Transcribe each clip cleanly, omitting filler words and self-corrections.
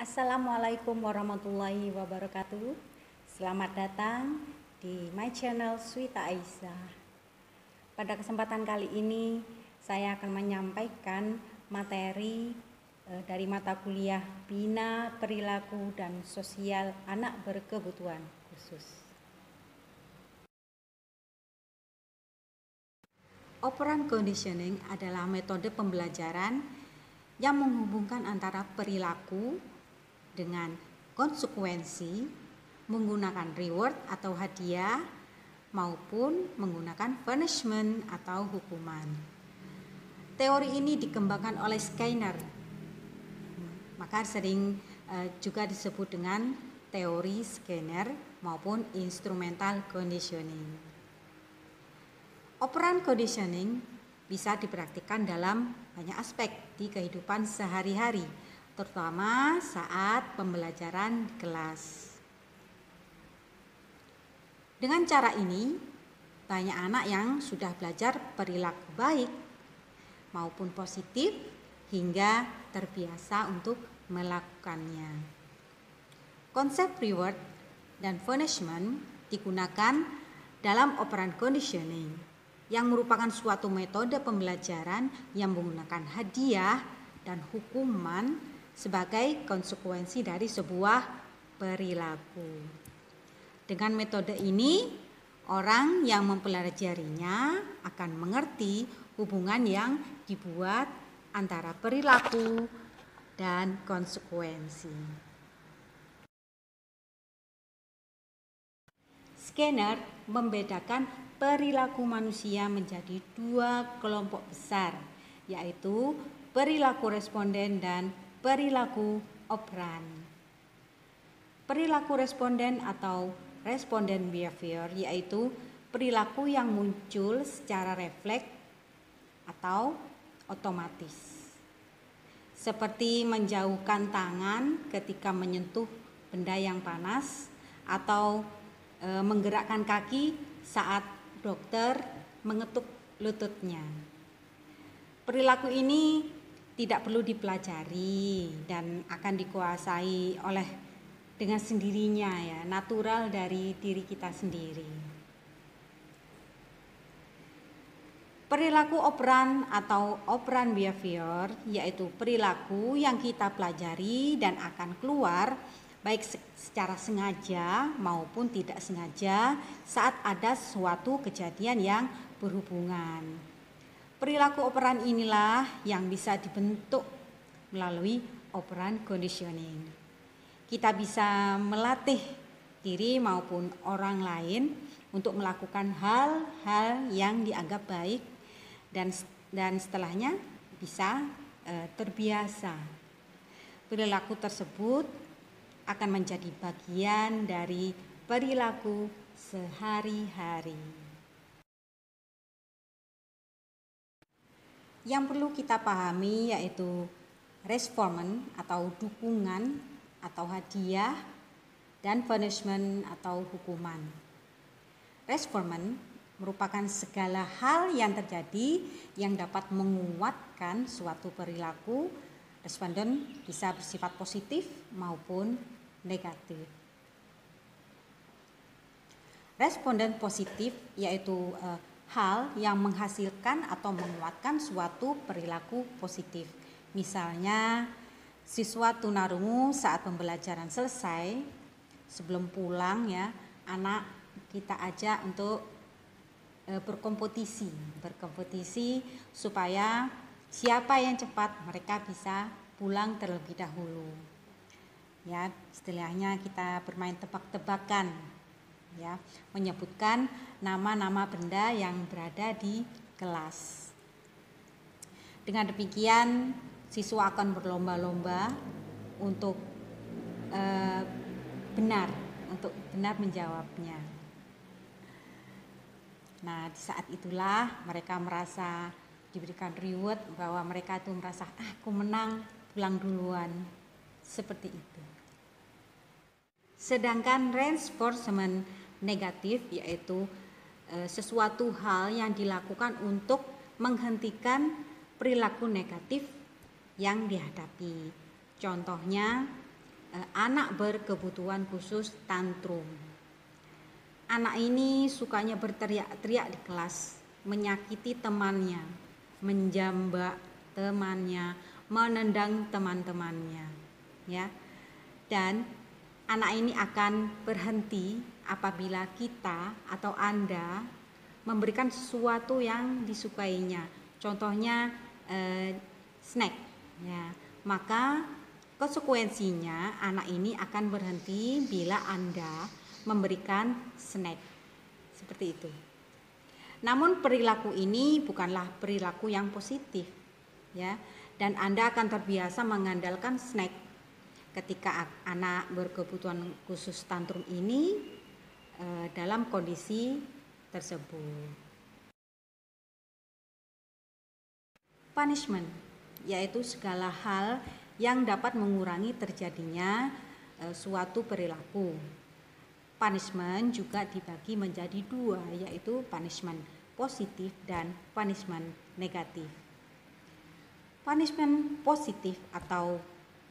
Assalamualaikum warahmatullahi wabarakatuh. Selamat datang di my channel Swita Aisyah. Pada kesempatan kali ini saya akan menyampaikan materi dari mata kuliah Bina Perilaku dan Sosial Anak Berkebutuhan Khusus. Operant conditioning adalah metode pembelajaran yang menghubungkan antara perilaku dengan konsekuensi menggunakan reward atau hadiah maupun menggunakan punishment atau hukuman. Teori ini dikembangkan oleh Skinner, maka sering juga disebut dengan teori Skinner maupun instrumental conditioning. Operant conditioning bisa dipraktikkan dalam banyak aspek di kehidupan sehari-hari, terutama saat pembelajaran di kelas. Dengan cara ini, banyak anak yang sudah belajar perilaku baik maupun positif hingga terbiasa untuk melakukannya. Konsep reward dan punishment digunakan dalam operant conditioning yang merupakan suatu metode pembelajaran yang menggunakan hadiah dan hukuman sebagai konsekuensi dari sebuah perilaku. Dengan metode ini, orang yang mempelajarinya akan mengerti hubungan yang dibuat antara perilaku dan konsekuensi. Skinner membedakan perilaku manusia menjadi dua kelompok besar, yaitu perilaku responden dan perilaku operan. Perilaku responden atau respondent behavior yaitu perilaku yang muncul secara refleks atau otomatis, seperti menjauhkan tangan ketika menyentuh benda yang panas atau menggerakkan kaki saat dokter mengetuk lututnya. Perilaku ini tidak perlu dipelajari dan akan dikuasai oleh dengan sendirinya, ya, natural dari diri kita sendiri. Perilaku operan atau operant behavior yaitu perilaku yang kita pelajari dan akan keluar baik secara sengaja maupun tidak sengaja saat ada suatu kejadian yang berhubungan. Perilaku operan inilah yang bisa dibentuk melalui operant conditioning. Kita bisa melatih diri maupun orang lain untuk melakukan hal-hal yang dianggap baik dan setelahnya bisa terbiasa. Perilaku tersebut akan menjadi bagian dari perilaku sehari-hari. Yang perlu kita pahami yaitu reinforcement atau dukungan atau hadiah dan punishment atau hukuman. Reinforcement merupakan segala hal yang terjadi yang dapat menguatkan suatu perilaku. Responden bisa bersifat positif maupun negatif. Responden positif yaitu hal yang menghasilkan atau menguatkan suatu perilaku positif. Misalnya, siswa tunarungu saat pembelajaran selesai, sebelum pulang ya, anak kita ajak untuk berkompetisi supaya siapa yang cepat mereka bisa pulang terlebih dahulu. Ya, istilahnya kita bermain tebak-tebakan, ya, menyebutkan nama-nama benda yang berada di kelas. Dengan demikian, siswa akan berlomba-lomba untuk benar menjawabnya. Nah, di saat itulah mereka merasa diberikan reward bahwa mereka itu merasa aku menang, pulang duluan, seperti itu. Sedangkan reinforcement negatif yaitu sesuatu hal yang dilakukan untuk menghentikan perilaku negatif yang dihadapi. Contohnya anak berkebutuhan khusus tantrum. Anak ini sukanya berteriak-teriak di kelas, menyakiti temannya, menjambak temannya, menendang teman-temannya, ya. Dan anak ini akan berhenti apabila kita atau Anda memberikan sesuatu yang disukainya. Contohnya snack, ya. Maka konsekuensinya anak ini akan berhenti bila Anda memberikan snack. Seperti itu. Namun perilaku ini bukanlah perilaku yang positif, ya. Dan Anda akan terbiasa mengandalkan snack ketika anak berkebutuhan khusus tantrum ini dalam kondisi tersebut. Punishment, yaitu segala hal yang dapat mengurangi terjadinya suatu perilaku. Punishment juga dibagi menjadi dua, yaitu punishment positif dan punishment negatif. Punishment positif atau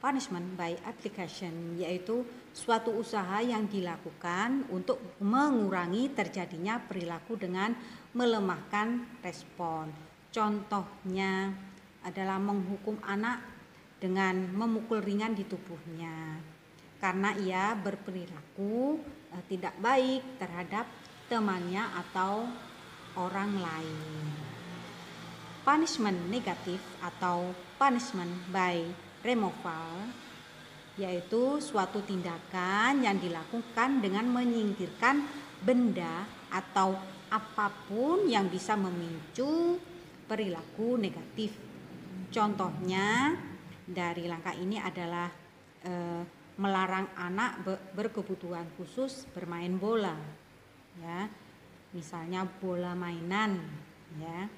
punishment by application yaitu suatu usaha yang dilakukan untuk mengurangi terjadinya perilaku dengan melemahkan respon. Contohnya adalah menghukum anak dengan memukul ringan di tubuhnya karena ia berperilaku tidak baik terhadap temannya atau orang lain. Punishment negatif atau punishment by removal yaitu suatu tindakan yang dilakukan dengan menyingkirkan benda atau apapun yang bisa memicu perilaku negatif. Contohnya dari langkah ini adalah melarang anak berkebutuhan khusus bermain bola, ya, misalnya bola mainan, ya.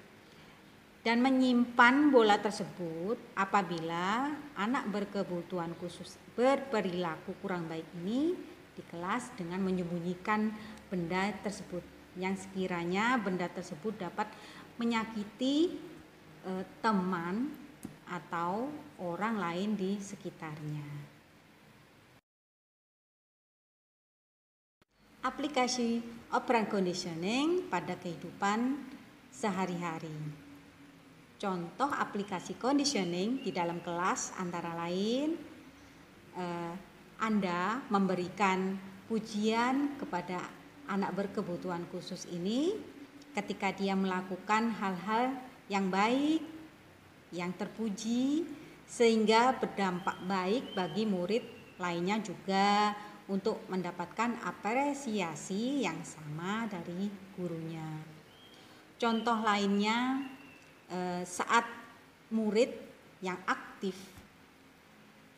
Dan menyimpan bola tersebut apabila anak berkebutuhan khusus berperilaku kurang baik ini di kelas dengan menyembunyikan benda tersebut yang sekiranya benda tersebut dapat menyakiti teman atau orang lain di sekitarnya. Aplikasi operant conditioning pada kehidupan sehari-hari. Contoh aplikasi conditioning di dalam kelas antara lain Anda memberikan pujian kepada anak berkebutuhan khusus ini ketika dia melakukan hal-hal yang baik, yang terpuji sehingga berdampak baik bagi murid lainnya juga untuk mendapatkan apresiasi yang sama dari gurunya. Contoh lainnya saat murid yang aktif,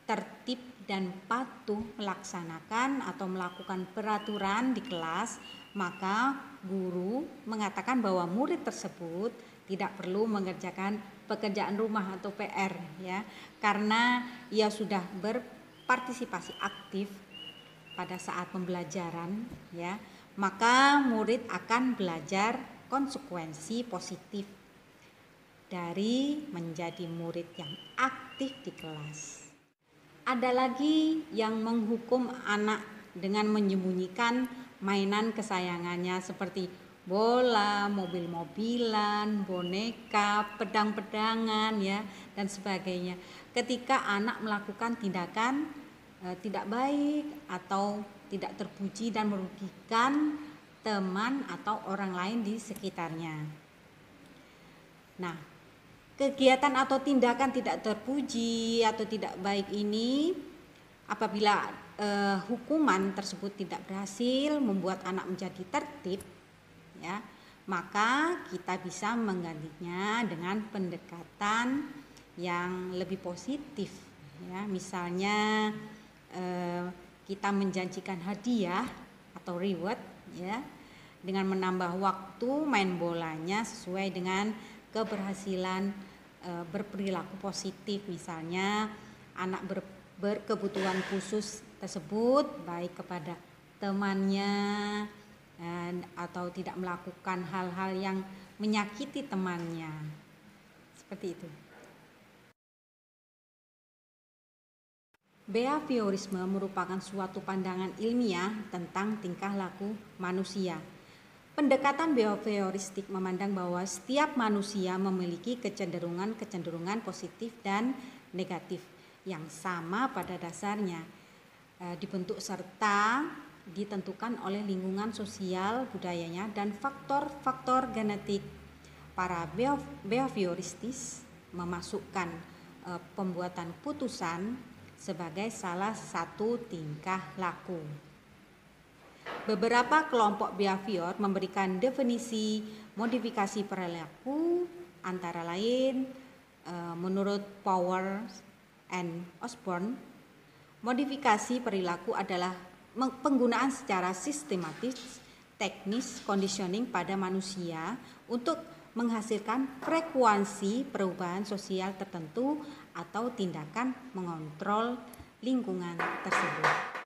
tertib dan patuh melaksanakan atau melakukan peraturan di kelas, maka guru mengatakan bahwa murid tersebut tidak perlu mengerjakan pekerjaan rumah atau PR, ya, karena ia sudah berpartisipasi aktif pada saat pembelajaran, ya, maka murid akan belajar konsekuensi positif dari menjadi murid yang aktif di kelas. Ada lagi yang menghukum anak dengan menyembunyikan mainan kesayangannya seperti bola, mobil-mobilan, boneka, pedang-pedangan, ya, dan sebagainya. Ketika anak melakukan tindakan tidak baik atau tidak terpuji dan merugikan teman atau orang lain di sekitarnya. Nah, kegiatan atau tindakan tidak terpuji atau tidak baik ini apabila hukuman tersebut tidak berhasil membuat anak menjadi tertib, ya, maka kita bisa menggantinya dengan pendekatan yang lebih positif, ya. Misalnya kita menjanjikan hadiah atau reward, ya, dengan menambah waktu main bolanya sesuai dengan keberhasilan berperilaku positif. Misalnya anak berkebutuhan khusus tersebut baik kepada temannya atau tidak melakukan hal-hal yang menyakiti temannya. Seperti itu. Behaviorisme merupakan suatu pandangan ilmiah tentang tingkah laku manusia. Pendekatan behavioristik memandang bahwa setiap manusia memiliki kecenderungan positif dan negatif yang sama pada dasarnya, dibentuk serta ditentukan oleh lingkungan sosial, budayanya, dan faktor-faktor genetik. Para behavioristis memasukkan pembuatan putusan sebagai salah satu tingkah laku. Beberapa kelompok behavior memberikan definisi modifikasi perilaku, antara lain menurut Powers and Osborne, modifikasi perilaku adalah penggunaan secara sistematis teknis conditioning pada manusia untuk menghasilkan frekuensi perubahan sosial tertentu atau tindakan mengontrol lingkungan tersebut.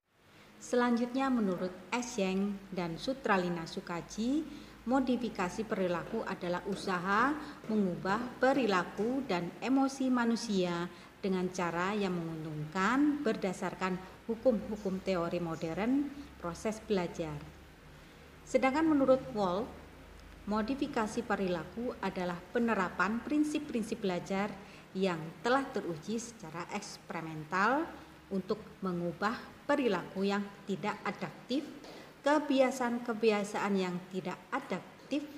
Selanjutnya menurut Eschenk dan Sutralina Sukhaji, modifikasi perilaku adalah usaha mengubah perilaku dan emosi manusia dengan cara yang menguntungkan berdasarkan hukum-hukum teori modern proses belajar. Sedangkan menurut Wolff, modifikasi perilaku adalah penerapan prinsip-prinsip belajar yang telah teruji secara eksperimental untuk mengubah perilaku yang tidak adaptif, kebiasaan-kebiasaan yang tidak adaptif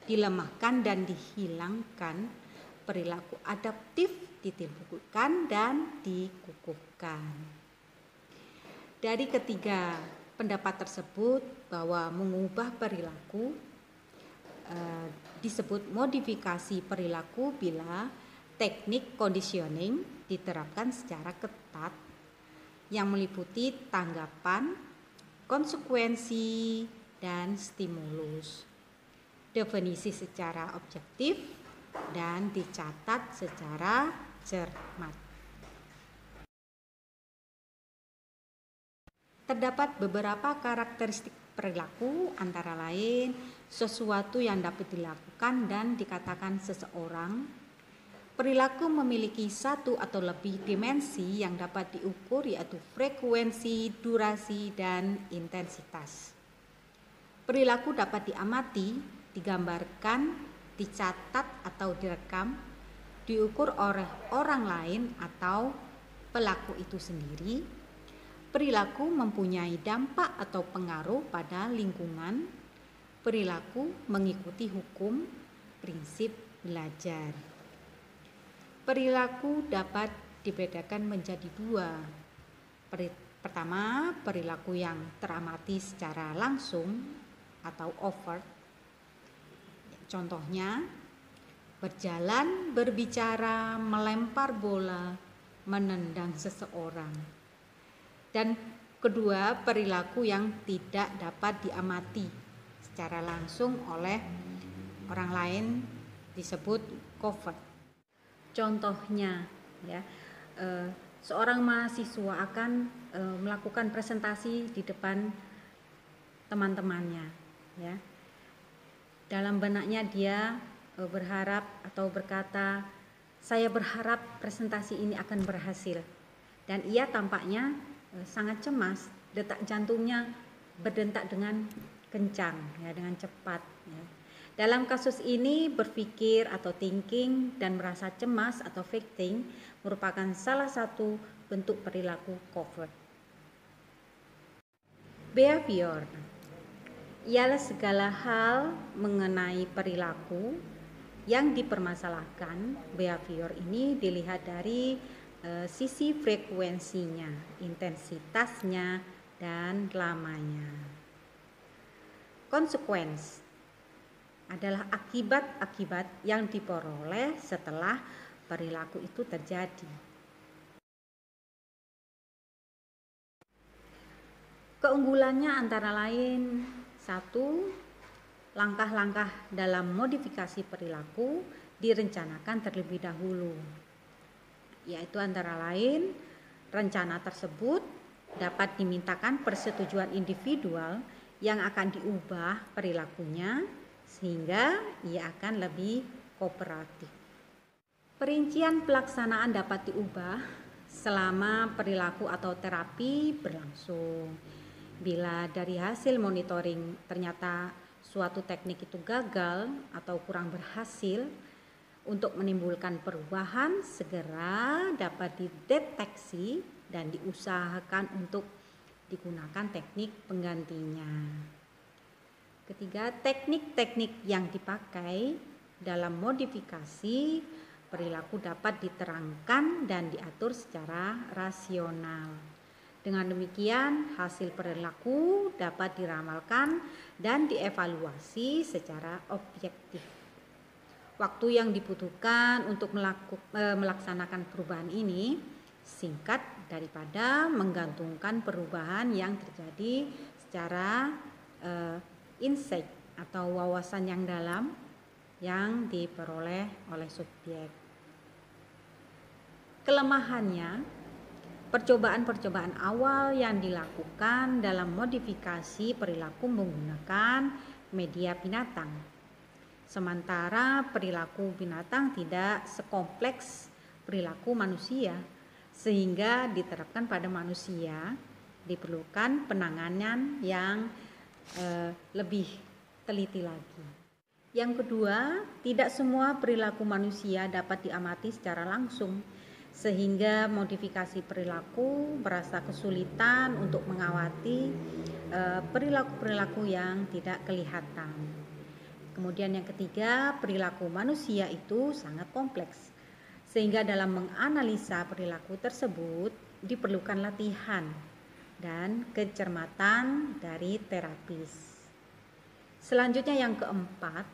dilemahkan dan dihilangkan, perilaku adaptif ditimbulkan dan dikukuhkan. Dari ketiga pendapat tersebut bahwa mengubah perilaku disebut modifikasi perilaku bila teknik conditioning diterapkan secara ketat yang meliputi tanggapan, konsekuensi, dan stimulus. Definisi secara objektif dan dicatat secara cermat. Terdapat beberapa karakteristik perilaku, antara lain sesuatu yang dapat dilakukan dan dikatakan seseorang. Perilaku memiliki satu atau lebih dimensi yang dapat diukur, yaitu frekuensi, durasi, dan intensitas. Perilaku dapat diamati, digambarkan, dicatat atau direkam, diukur oleh orang lain atau pelaku itu sendiri. Perilaku mempunyai dampak atau pengaruh pada lingkungan. Perilaku mengikuti hukum prinsip belajar. Perilaku dapat dibedakan menjadi dua. Pertama, perilaku yang teramati secara langsung atau overt. Contohnya, berjalan, berbicara, melempar bola, menendang seseorang. Dan kedua, perilaku yang tidak dapat diamati secara langsung oleh orang lain disebut covert. Contohnya, ya, seorang mahasiswa akan melakukan presentasi di depan teman-temannya, ya. Dalam benaknya dia berharap atau berkata, saya berharap presentasi ini akan berhasil. Dan ia tampaknya sangat cemas, detak jantungnya berdetak dengan kencang, ya, dengan cepat, ya. Dalam kasus ini, berpikir atau thinking dan merasa cemas atau faking merupakan salah satu bentuk perilaku covert. Behavior ialah segala hal mengenai perilaku yang dipermasalahkan. Behavior ini dilihat dari sisi frekuensinya, intensitasnya, dan lamanya. Konsekuensi adalah akibat-akibat yang diperoleh setelah perilaku itu terjadi. Keunggulannya antara lain: 1. Langkah-langkah dalam modifikasi perilaku direncanakan terlebih dahulu, yaitu antara lain rencana tersebut dapat dimintakan persetujuan individual yang akan diubah perilakunya sehingga ia akan lebih kooperatif. Perincian pelaksanaan dapat diubah selama perilaku atau terapi berlangsung. Bila dari hasil monitoring ternyata suatu teknik itu gagal atau kurang berhasil untuk menimbulkan perubahan, segera dapat dideteksi dan diusahakan untuk digunakan teknik penggantinya. Ketiga, teknik-teknik yang dipakai dalam modifikasi perilaku dapat diterangkan dan diatur secara rasional. Dengan demikian, hasil perilaku dapat diramalkan dan dievaluasi secara objektif. Waktu yang dibutuhkan untuk melaksanakan perubahan ini singkat daripada menggantungkan perubahan yang terjadi secara insight atau wawasan yang dalam yang diperoleh oleh subjek. Kelemahannya, percobaan-percobaan awal yang dilakukan dalam modifikasi perilaku menggunakan media binatang. Sementara perilaku binatang tidak sekompleks perilaku manusia, sehingga diterapkan pada manusia diperlukan penanganan yang lebih teliti lagi. Yang kedua, tidak semua perilaku manusia dapat diamati secara langsung, sehingga modifikasi perilaku merasa kesulitan untuk mengawati perilaku-perilaku yang tidak kelihatan. Kemudian yang ketiga, perilaku manusia itu sangat kompleks, sehingga dalam menganalisa perilaku tersebut diperlukan latihan dan kecermatan dari terapis. Selanjutnya yang keempat,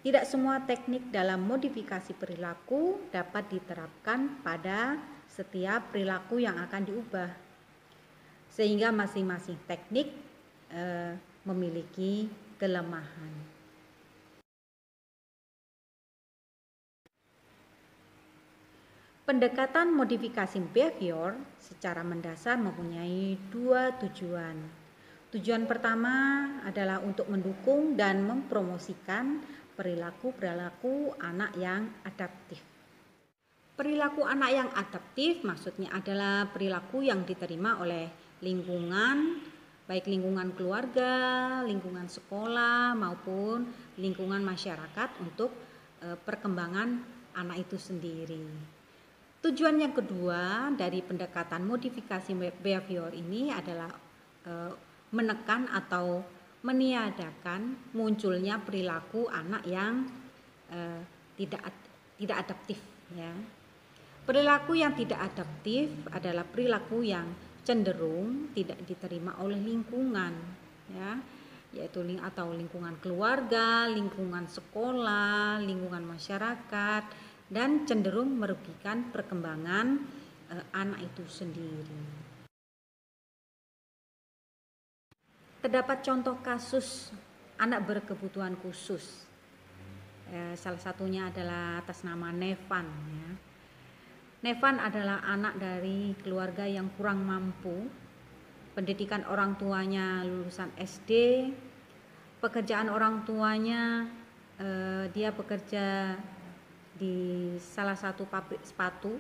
tidak semua teknik dalam modifikasi perilaku dapat diterapkan pada setiap perilaku yang akan diubah, sehingga masing-masing teknik memiliki kelemahan. Pendekatan modifikasi behavior secara mendasar mempunyai dua tujuan. Tujuan pertama adalah untuk mendukung dan mempromosikan perilaku-perilaku anak yang adaptif. Perilaku anak yang adaptif maksudnya adalah perilaku yang diterima oleh lingkungan, baik lingkungan keluarga, lingkungan sekolah maupun lingkungan masyarakat untuk perkembangan anak itu sendiri. Tujuan yang kedua dari pendekatan modifikasi behavior ini adalah menekan atau meniadakan munculnya perilaku anak yang tidak adaptif, ya. Perilaku yang tidak adaptif adalah perilaku yang cenderung tidak diterima oleh lingkungan, ya, yaitu lingkungan keluarga, lingkungan sekolah, lingkungan masyarakat, dan cenderung merugikan perkembangan anak itu sendiri. Terdapat contoh kasus anak berkebutuhan khusus. Salah satunya adalah atas nama Nevan. Ya. Nevan adalah anak dari keluarga yang kurang mampu. Pendidikan orang tuanya lulusan SD. Pekerjaan orang tuanya dia bekerja di salah satu pabrik sepatu.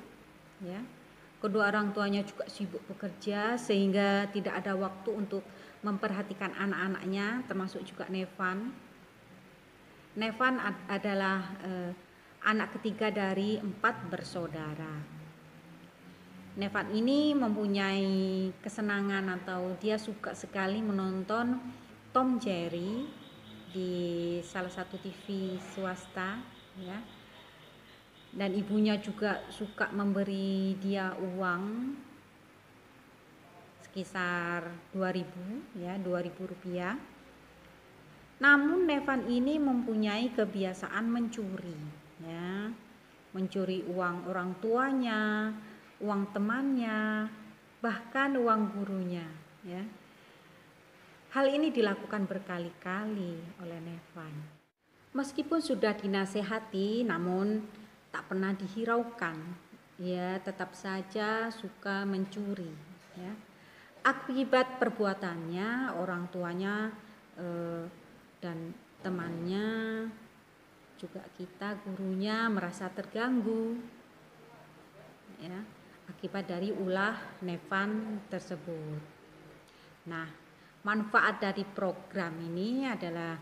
Ya. Kedua orang tuanya juga sibuk bekerja sehingga tidak ada waktu untuk memperhatikan anak-anaknya, termasuk juga Nevan. Nevan adalah anak ketiga dari 4 bersaudara. Nevan ini mempunyai kesenangan atau dia suka sekali menonton Tom Jerry di salah satu TV swasta, ya. Dan ibunya juga suka memberi dia uang sekitar 2.000 rupiah. Namun Nevan ini mempunyai kebiasaan mencuri, ya. Mencuri uang orang tuanya, uang temannya, bahkan uang gurunya, ya. Hal ini dilakukan berkali-kali oleh Nevan. Meskipun sudah dinasehati, namun tak pernah dihiraukan. Ia tetap saja suka mencuri, ya. Akibat perbuatannya, orang tuanya dan temannya, juga kita gurunya merasa terganggu, ya. akibat dari ulah Nevan tersebut. Nah, manfaat dari program ini adalah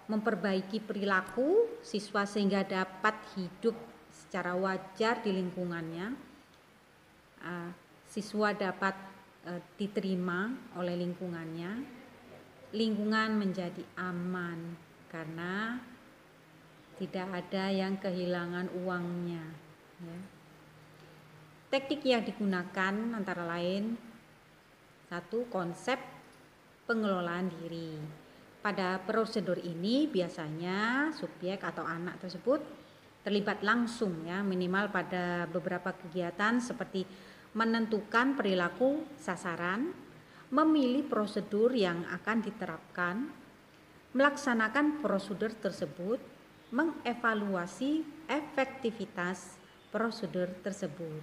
memperbaiki perilaku siswa sehingga dapat hidup secara wajar di lingkungannya. Siswa dapat diterima oleh lingkungannya. Lingkungan menjadi aman karena tidak ada yang kehilangan uangnya. Ya. Teknik yang digunakan antara lain, satu, konsep pengelolaan diri. Pada prosedur ini biasanya subjek atau anak tersebut terlibat langsung, ya, minimal pada beberapa kegiatan seperti menentukan perilaku sasaran, memilih prosedur yang akan diterapkan, melaksanakan prosedur tersebut, mengevaluasi efektivitas prosedur tersebut.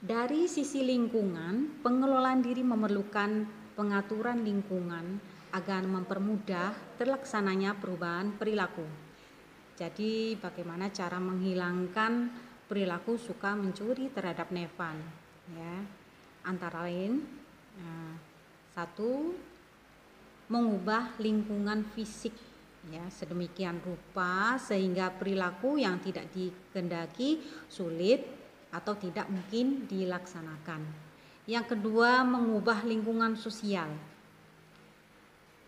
Dari sisi lingkungan, pengelolaan diri memerlukan pengaturan lingkungan agar mempermudah terlaksananya perubahan perilaku. Jadi bagaimana cara menghilangkan perilaku suka mencuri terhadap Nevan, ya. Antara lain, satu, mengubah lingkungan fisik, ya, sedemikian rupa sehingga perilaku yang tidak dikehendaki sulit atau tidak mungkin dilaksanakan. Yang kedua, mengubah lingkungan sosial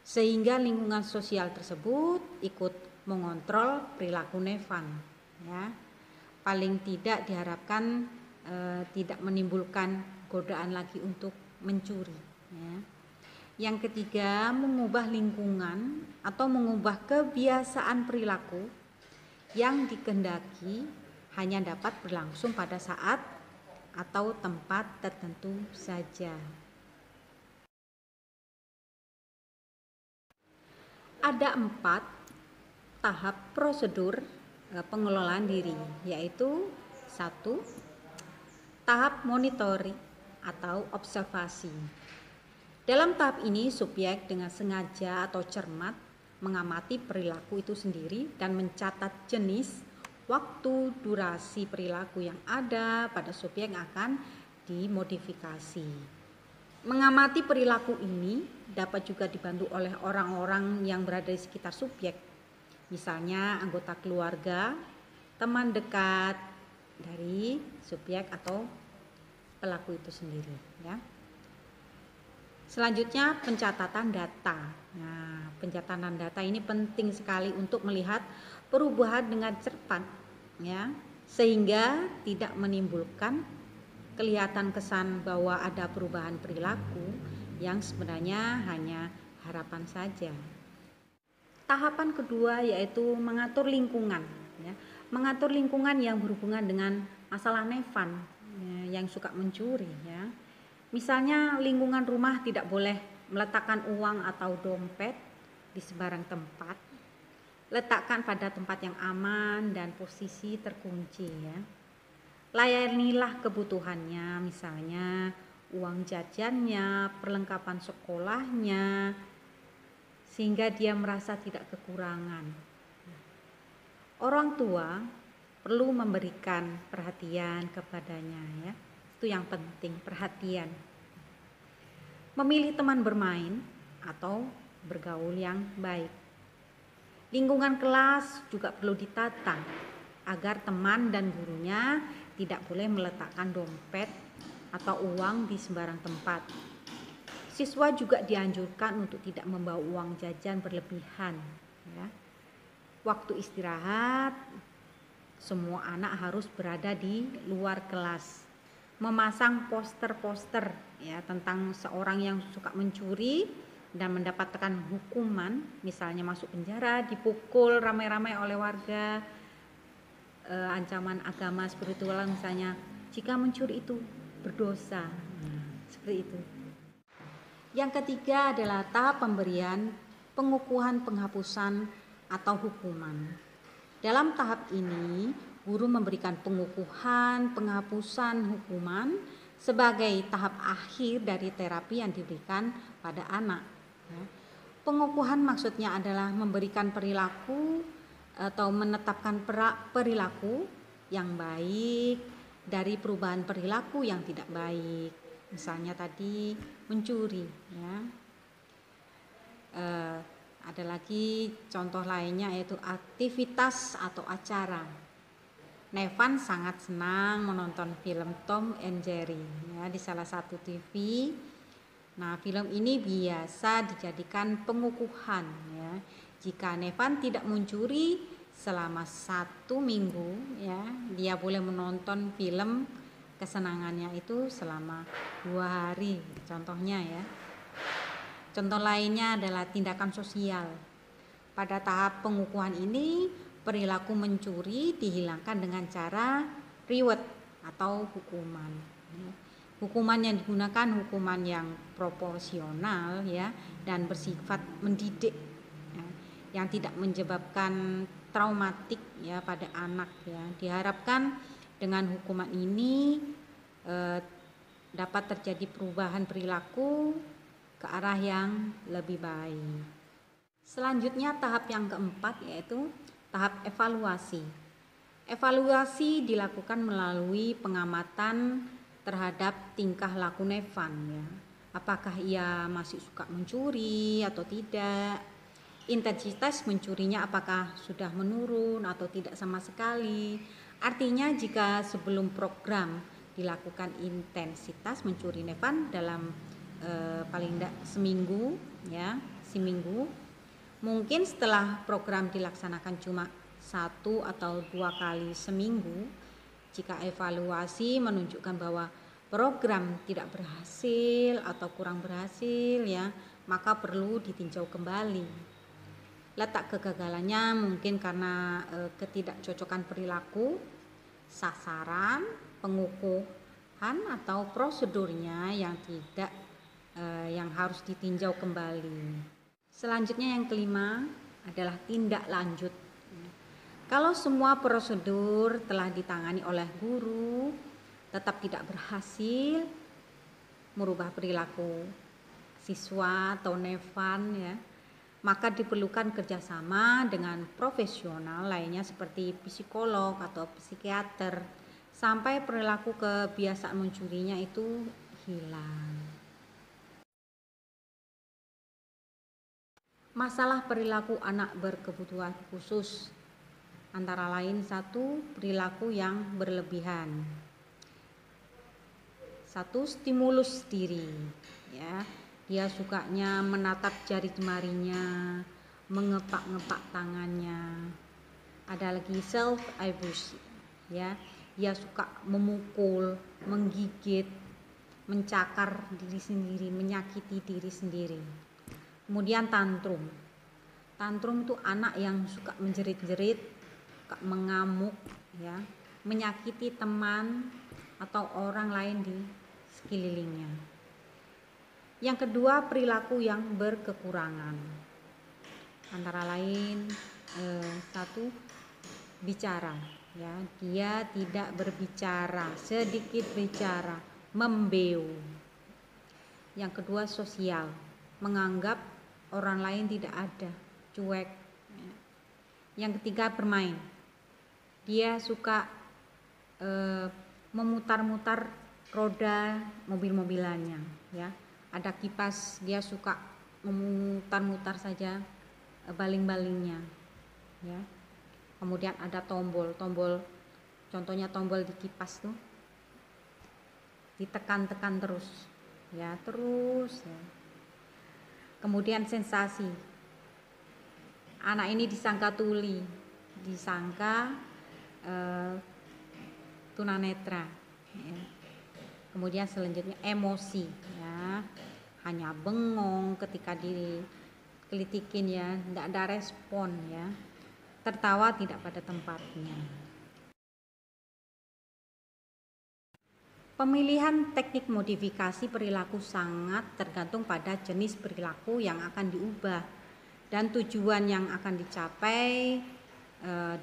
sehingga lingkungan sosial tersebut ikut mengontrol perilaku Nevan, ya. Paling tidak diharapkan tidak menimbulkan godaan lagi untuk mencuri, ya. Yang ketiga, mengubah lingkungan atau mengubah kebiasaan perilaku yang dikehendaki hanya dapat berlangsung pada saat atau tempat tertentu saja. Ada 4 tahap prosedur pengelolaan diri, yaitu 1. Tahap monitoring atau observasi. Dalam tahap ini subjek dengan sengaja atau cermat mengamati perilaku itu sendiri dan mencatat jenis, waktu, durasi perilaku yang ada pada subjek yang akan dimodifikasi. Mengamati perilaku ini dapat juga dibantu oleh orang-orang yang berada di sekitar subjek, misalnya anggota keluarga, teman dekat dari subjek atau pelaku itu sendiri, ya. Selanjutnya, pencatatan data. Nah, pencatatan data ini penting sekali untuk melihat perubahan dengan cepat, ya, sehingga tidak menimbulkan kelihatan kesan bahwa ada perubahan perilaku yang sebenarnya hanya harapan saja. Tahapan kedua yaitu mengatur lingkungan, ya. Mengatur lingkungan yang berhubungan dengan masalah Nevan, ya, yang suka mencuri, ya. Misalnya lingkungan rumah tidak boleh meletakkan uang atau dompet di sembarang tempat. Letakkan pada tempat yang aman dan posisi terkunci, ya. Layanilah kebutuhannya, misalnya uang jajannya, perlengkapan sekolahnya, sehingga dia merasa tidak kekurangan. Orang tua perlu memberikan perhatian kepadanya, ya. Itu yang penting, perhatian. Memilih teman bermain atau bergaul yang baik. Lingkungan kelas juga perlu ditata agar teman dan gurunya tidak boleh meletakkan dompet atau uang di sembarang tempat. Siswa juga dianjurkan untuk tidak membawa uang jajan berlebihan, ya. Waktu istirahat, semua anak harus berada di luar kelas. Memasang poster-poster, ya, tentang seorang yang suka mencuri dan mendapatkan hukuman, misalnya masuk penjara, dipukul ramai-ramai oleh warga, ancaman agama spiritual misalnya, jika mencuri itu berdosa, seperti itu. Yang ketiga adalah tahap pemberian pengukuhan, penghapusan atau hukuman. Dalam tahap ini guru memberikan pengukuhan, penghapusan hukuman sebagai tahap akhir dari terapi yang diberikan pada anak, ya. Pengukuhan maksudnya adalah memberikan perilaku atau menetapkan perilaku yang baik dari perubahan perilaku yang tidak baik. Misalnya tadi mencuri, ya. Ada lagi contoh lainnya yaitu aktivitas atau acara. Nevan sangat senang menonton film Tom and Jerry, ya, di salah satu TV. Nah, film ini biasa dijadikan pengukuhan, ya. Jika Nevan tidak mencuri selama 1 minggu, ya, dia boleh menonton film kesenangannya itu selama 2 hari, contohnya, ya. Contoh lainnya adalah tindakan sosial. Pada tahap pengukuhan ini, perilaku mencuri dihilangkan dengan cara reward atau hukuman. Hukuman yang digunakan hukuman yang proporsional, ya, dan bersifat mendidik, ya, yang tidak menyebabkan traumatik, ya, pada anak, ya. Diharapkan dengan hukuman ini dapat terjadi perubahan perilaku ke arah yang lebih baik. Selanjutnya tahap yang keempat yaitu tahap evaluasi. Evaluasi dilakukan melalui pengamatan terhadap tingkah laku Nevan, ya. Apakah ia masih suka mencuri atau tidak? Intensitas mencurinya apakah sudah menurun atau tidak sama sekali? Artinya jika sebelum program dilakukan intensitas mencuri Nevan dalam paling tidak seminggu, ya, seminggu. Mungkin setelah program dilaksanakan cuma 1 atau 2 kali seminggu, jika evaluasi menunjukkan bahwa program tidak berhasil atau kurang berhasil, ya, maka perlu ditinjau kembali. Letak kegagalannya mungkin karena ketidakcocokan perilaku, sasaran, pengukuhan atau prosedurnya yang yang harus ditinjau kembali. Selanjutnya yang kelima adalah tindak lanjut. Kalau semua prosedur telah ditangani oleh guru tetap tidak berhasil merubah perilaku siswa atau Nevan, ya, maka diperlukan kerjasama dengan profesional lainnya seperti psikolog atau psikiater sampai perilaku kebiasaan mencurinya itu hilang. Masalah perilaku anak berkebutuhan khusus antara lain 1. Perilaku yang berlebihan. 1. Stimulus diri, ya. Dia sukanya menatap jari jemarinya, mengepak-ngepak tangannya. Ada lagi self abuse, ya. Dia suka memukul, menggigit, mencakar diri sendiri, menyakiti diri sendiri. Kemudian tantrum. Tantrum itu anak yang suka menjerit-jerit, suka mengamuk, ya, menyakiti teman atau orang lain di sekelilingnya. Yang kedua, perilaku yang berkekurangan. Antara lain 1. Bicara, ya. Dia tidak berbicara, sedikit bicara, membeu. Yang kedua, sosial, menganggap orang lain tidak ada, cuek. Yang ketiga, bermain. Dia suka memutar-mutar roda mobil-mobilannya, ya. Ada kipas, dia suka memutar-mutar saja baling-balingnya, ya. Kemudian ada tombol, contohnya tombol di kipas tuh ditekan-tekan terus, ya, terus, ya. Kemudian sensasi. Anak ini disangka tuli, disangka tunanetra, ya. Kemudian selanjutnya emosi, ya. Hanya bengong ketika dikelitikin, ya, tidak ada respon, ya. Tertawa tidak pada tempatnya. Pemilihan teknik modifikasi perilaku sangat tergantung pada jenis perilaku yang akan diubah dan tujuan yang akan dicapai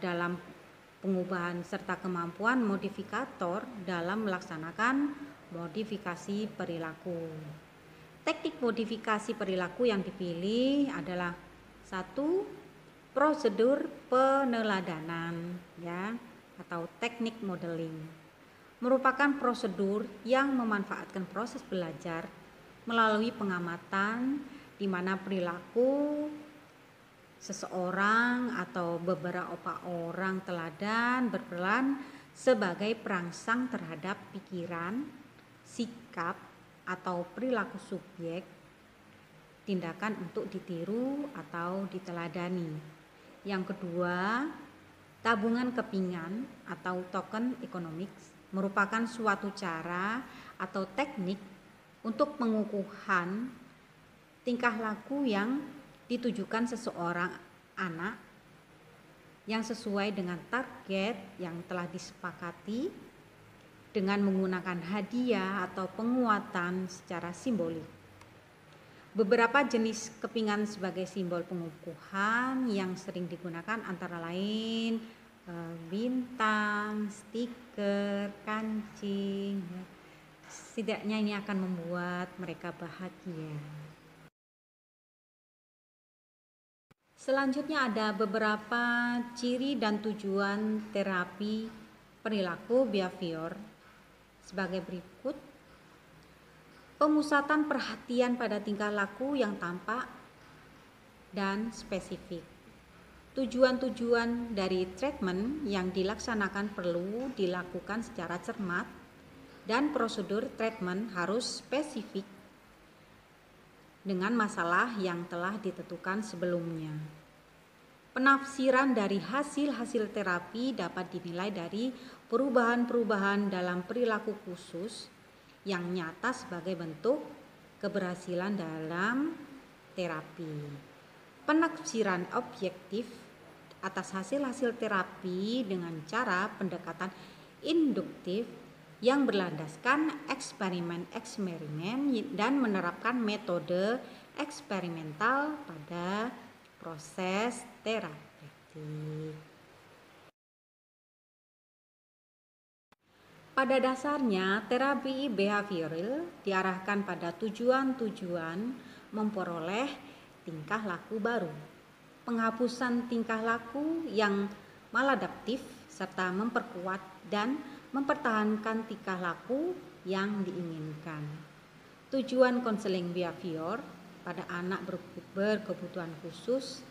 dalam pengubahan serta kemampuan modifikator dalam melaksanakan modifikasi perilaku. Teknik modifikasi perilaku yang dipilih adalah 1. Prosedur peneladanan, ya, atau teknik modeling. merupakan prosedur yang memanfaatkan proses belajar melalui pengamatan di mana perilaku seseorang atau beberapa orang teladan berperan sebagai perangsang terhadap pikiran, sikap, atau perilaku subjek tindakan untuk ditiru atau diteladani. Yang kedua, tabungan kepingan atau token economics merupakan suatu cara atau teknik untuk pengukuhan tingkah laku yang ditujukan seseorang anak yang sesuai dengan target yang telah disepakati dengan menggunakan hadiah atau penguatan secara simbolik. Beberapa jenis kepingan sebagai simbol pengukuhan yang sering digunakan antara lain bintang, stiker, kancing. Setidaknya ini akan membuat mereka bahagia. Selanjutnya ada beberapa ciri dan tujuan terapi perilaku behavior sebagai berikut. Pemusatan perhatian pada tingkah laku yang tampak dan spesifik. Tujuan-tujuan dari treatment yang dilaksanakan perlu dilakukan secara cermat dan prosedur treatment harus spesifik dengan masalah yang telah ditentukan sebelumnya. Penafsiran dari hasil-hasil terapi dapat dinilai dari perubahan-perubahan dalam perilaku khusus yang nyata sebagai bentuk keberhasilan dalam terapi. Penafsiran objektif atas hasil-hasil terapi dengan cara pendekatan induktif yang berlandaskan eksperimen dan menerapkan metode eksperimental pada proses terapeutik. Pada dasarnya, terapi behavioral diarahkan pada tujuan-tujuan memperoleh tingkah laku baru, penghapusan tingkah laku yang maladaptif, serta memperkuat dan mempertahankan tingkah laku yang diinginkan. Tujuan konseling behavior pada anak berkebutuhan khusus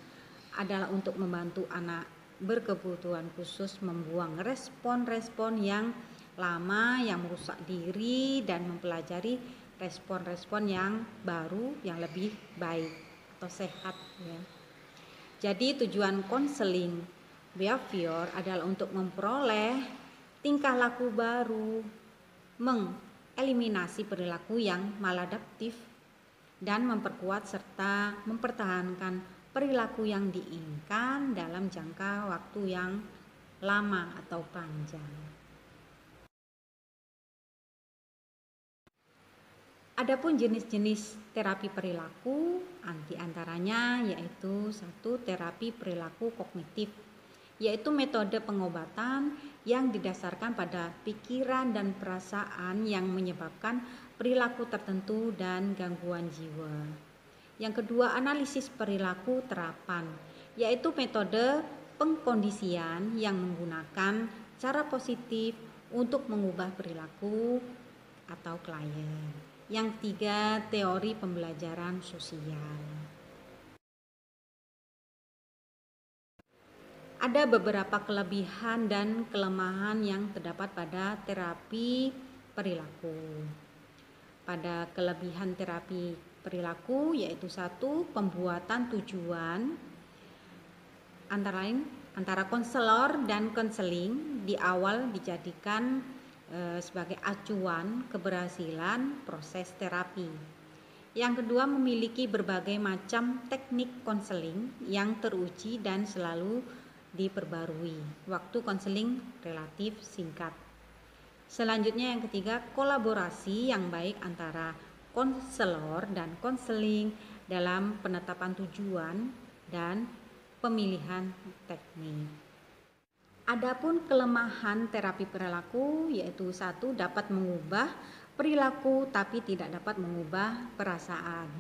adalah untuk membantu anak berkebutuhan khusus membuang respon-respon yang lama yang merusak diri dan mempelajari respon-respon yang baru yang lebih baik atau sehat ya. Jadi tujuan konseling behavior adalah untuk memperoleh tingkah laku baru, mengeliminasi perilaku yang maladaptif, dan memperkuat serta mempertahankan perilaku yang diinginkan dalam jangka waktu yang lama atau panjang. Adapun jenis-jenis terapi perilaku, antaranya yaitu satu, terapi perilaku kognitif, yaitu metode pengobatan yang didasarkan pada pikiran dan perasaan yang menyebabkan perilaku tertentu dan gangguan jiwa. Yang kedua, analisis perilaku terapan, yaitu metode pengkondisian yang menggunakan cara positif untuk mengubah perilaku atau klien. Yang ketiga, teori pembelajaran sosial. Ada beberapa kelebihan dan kelemahan yang terdapat pada terapi perilaku. Pada kelebihan terapi perilaku yaitu satu, pembuatan tujuan antara konselor dan konseling di awal dijadikan sebagai acuan keberhasilan proses terapi. Yang kedua, memiliki berbagai macam teknik konseling yang teruji dan selalu diperbarui. Waktu konseling relatif singkat. Selanjutnya yang ketiga, kolaborasi yang baik antara konselor dan konseling dalam penetapan tujuan dan pemilihan teknik. Adapun kelemahan terapi perilaku yaitu satu, dapat mengubah perilaku tapi tidak dapat mengubah perasaan.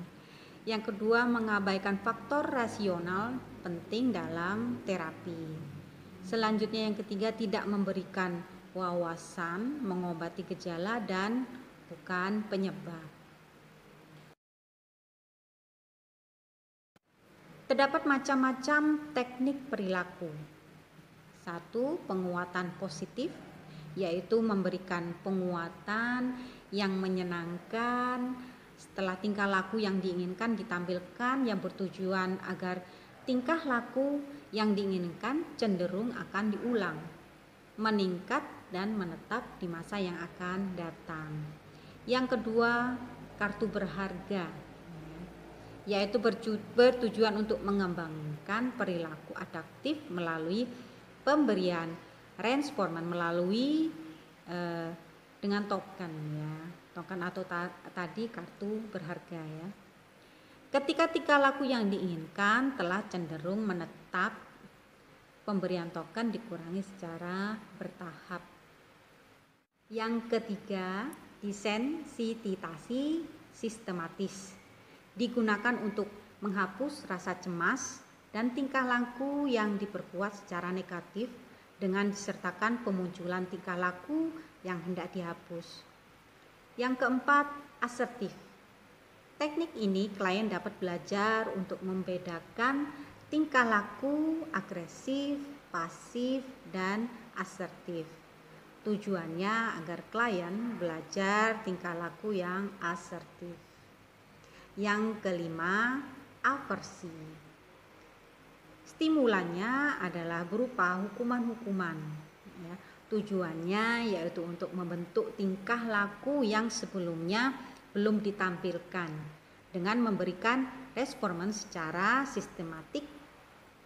Yang kedua, mengabaikan faktor rasional penting dalam terapi. Selanjutnya yang ketiga, tidak memberikan wawasan, mengobati gejala, dan bukan penyebab. Terdapat macam-macam teknik perilaku. 1. Penguatan positif, yaitu memberikan penguatan yang menyenangkan setelah tingkah laku yang diinginkan ditampilkan, yang bertujuan agar tingkah laku yang diinginkan cenderung akan diulang, meningkat, dan menetap di masa yang akan datang. Yang kedua, kartu berharga, yaitu bertujuan untuk mengembangkan perilaku adaptif melalui pemberian reinforcement melalui dengan token, ya, token atau tadi kartu berharga, ya. Ketika tingkah laku yang diinginkan telah cenderung menetap, pemberian token dikurangi secara bertahap. Yang ketiga, desensititasi sistematis, digunakan untuk menghapus rasa cemas dan tingkah laku yang diperkuat secara negatif dengan disertakan pemunculan tingkah laku yang hendak dihapus. Yang keempat, asertif. Teknik ini klien dapat belajar untuk membedakan tingkah laku agresif, pasif, dan asertif. Tujuannya agar klien belajar tingkah laku yang asertif. Yang kelima, aversi. Stimulannya adalah berupa hukuman-hukuman, ya. Tujuannya yaitu untuk membentuk tingkah laku yang sebelumnya belum ditampilkan dengan memberikan respon secara sistematik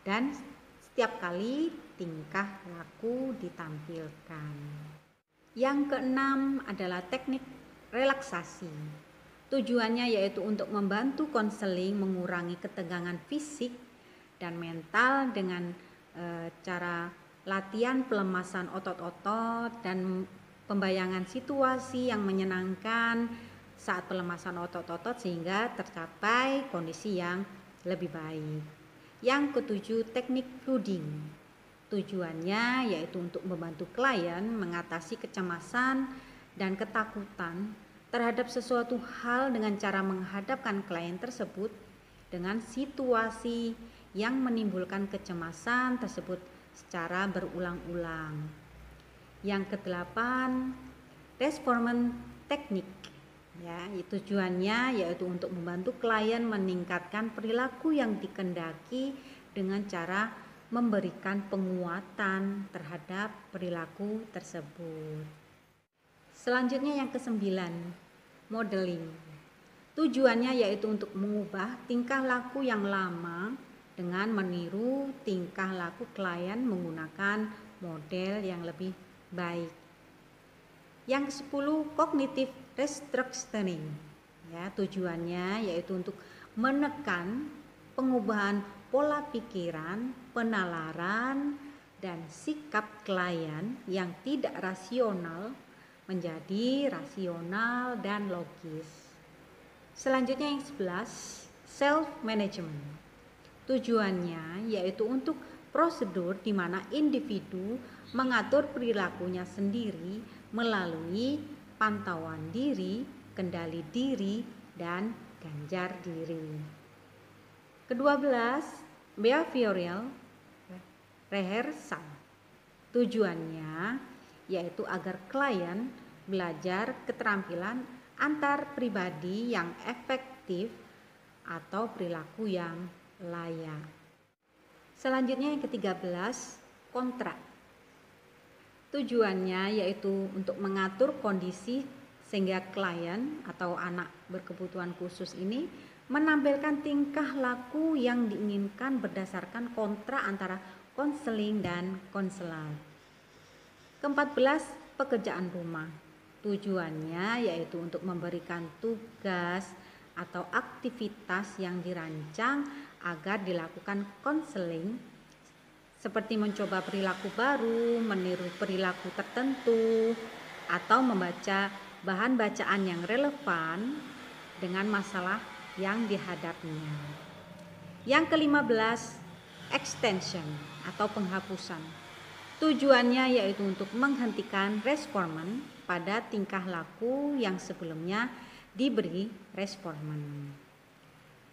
dan setiap kali tingkah laku ditampilkan. Yang keenam adalah teknik relaksasi. Tujuannya yaitu untuk membantu konseling mengurangi ketegangan fisik dan mental dengan cara latihan pelemasan otot-otot dan pembayangan situasi yang menyenangkan saat pelemasan otot-otot sehingga tercapai kondisi yang lebih baik. Yang ketujuh, teknik flooding. Tujuannya yaitu untuk membantu klien mengatasi kecemasan dan ketakutan terhadap sesuatu hal dengan cara menghadapkan klien tersebut dengan situasi yang menimbulkan kecemasan tersebut secara berulang-ulang. Yang kedelapan, reinforcement teknik, ya, tujuannya yaitu untuk membantu klien meningkatkan perilaku yang dikehendaki dengan cara memberikan penguatan terhadap perilaku tersebut. Selanjutnya yang kesembilan, modeling. Tujuannya yaitu untuk mengubah tingkah laku yang lama dengan meniru tingkah laku klien menggunakan model yang lebih baik. Yang ke-10, cognitive restructuring. Ya, tujuannya yaitu untuk menekan pengubahan pola pikiran, penalaran, dan sikap klien yang tidak rasional menjadi rasional dan logis. Selanjutnya yang 11, self management. Tujuannya yaitu untuk prosedur di mana individu mengatur perilakunya sendiri melalui pantauan diri, kendali diri, dan ganjar diri. Ke-12, behavioral rehearsal. Tujuannya yaitu agar klien belajar keterampilan antar pribadi yang efektif atau perilaku yang layak. Selanjutnya yang ke-13, kontrak. Tujuannya yaitu untuk mengatur kondisi sehingga klien atau anak berkebutuhan khusus ini menampilkan tingkah laku yang diinginkan berdasarkan kontrak antara konseling dan konselor. Ke-14, pekerjaan rumah. Tujuannya yaitu untuk memberikan tugas atau aktivitas yang dirancang agar dilakukan konseling seperti mencoba perilaku baru, meniru perilaku tertentu, atau membaca bahan bacaan yang relevan dengan masalah yang dihadapinya. Yang ke-15, extension atau penghapusan. Tujuannya yaitu untuk menghentikan responmen pada tingkah laku yang sebelumnya diberi responmen.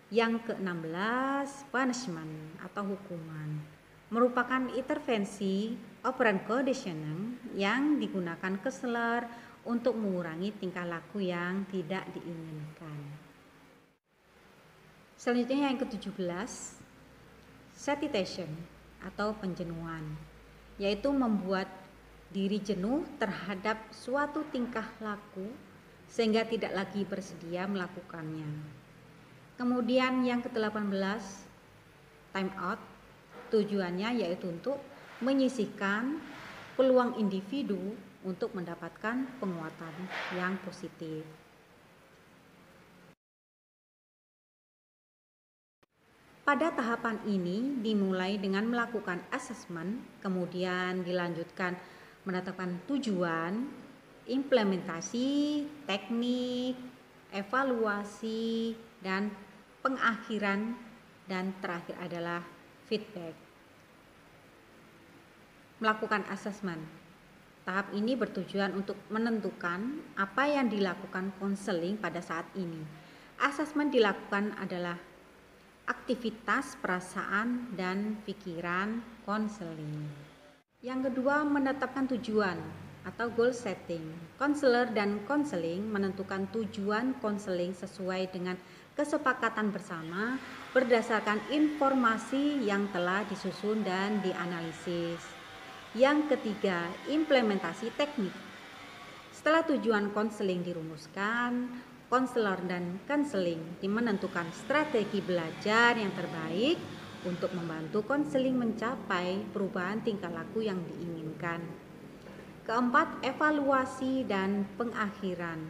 Yang ke-16, punishment atau hukuman merupakan intervensi operant conditioning yang digunakan counselor untuk mengurangi tingkah laku yang tidak diinginkan. Selanjutnya yang ke-17, satiation atau penjenuhan, yaitu membuat diri jenuh terhadap suatu tingkah laku sehingga tidak lagi bersedia melakukannya. Kemudian yang ke-18, time out, tujuannya yaitu untuk menyisihkan peluang individu untuk mendapatkan penguatan yang positif. Pada tahapan ini dimulai dengan melakukan assessment, kemudian dilanjutkan menetapkan tujuan, implementasi, teknik, evaluasi, dan pengakhiran, dan terakhir adalah feedback. Melakukan assessment. Tahap ini bertujuan untuk menentukan apa yang dilakukan konseling pada saat ini. Assessment dilakukan adalah aktivitas perasaan dan pikiran konseling. Yang kedua, menetapkan tujuan atau goal setting. Konselor dan konseling menentukan tujuan konseling sesuai dengan kesepakatan bersama berdasarkan informasi yang telah disusun dan dianalisis. Yang ketiga, implementasi teknik. Setelah tujuan konseling dirumuskan, konselor dan konseling menentukan strategi belajar yang terbaik untuk membantu konseling mencapai perubahan tingkah laku yang diinginkan. Keempat, evaluasi dan pengakhiran.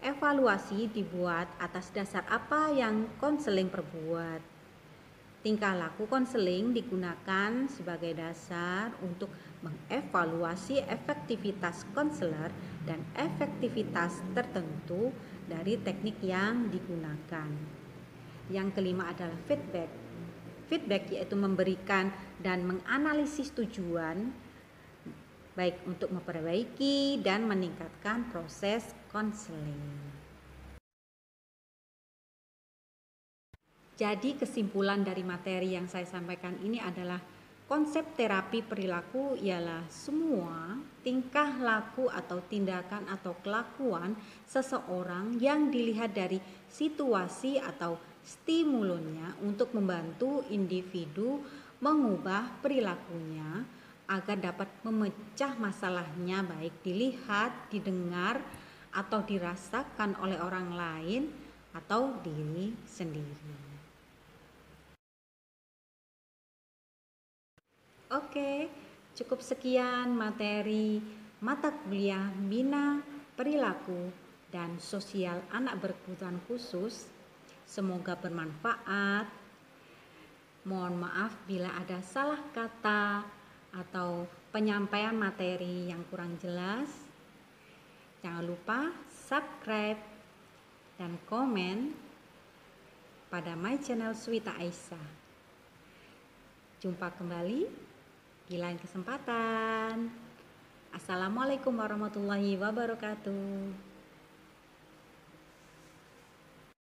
Evaluasi dibuat atas dasar apa yang konseling perbuat. Tingkah laku konseling digunakan sebagai dasar untuk mengevaluasi efektivitas konselor dan efektivitas tertentu dari teknik yang digunakan. Yang kelima adalah feedback. Feedback yaitu memberikan dan menganalisis tujuan baik untuk memperbaiki dan meningkatkan proses konseling. Jadi kesimpulan dari materi yang saya sampaikan ini adalah konsep terapi perilaku ialah semua tingkah laku atau tindakan atau kelakuan seseorang yang dilihat dari situasi atau stimulunnya untuk membantu individu mengubah perilakunya agar dapat memecah masalahnya baik dilihat, didengar, atau dirasakan oleh orang lain atau diri sendiri. Oke, cukup sekian materi mata kuliah Bina Perilaku dan Sosial Anak Berkebutuhan Khusus. Semoga bermanfaat. Mohon maaf bila ada salah kata atau penyampaian materi yang kurang jelas. Jangan lupa subscribe dan komen pada my channel Swita Aisyah. Jumpa kembali di lain kesempatan. Assalamualaikum warahmatullahi wabarakatuh.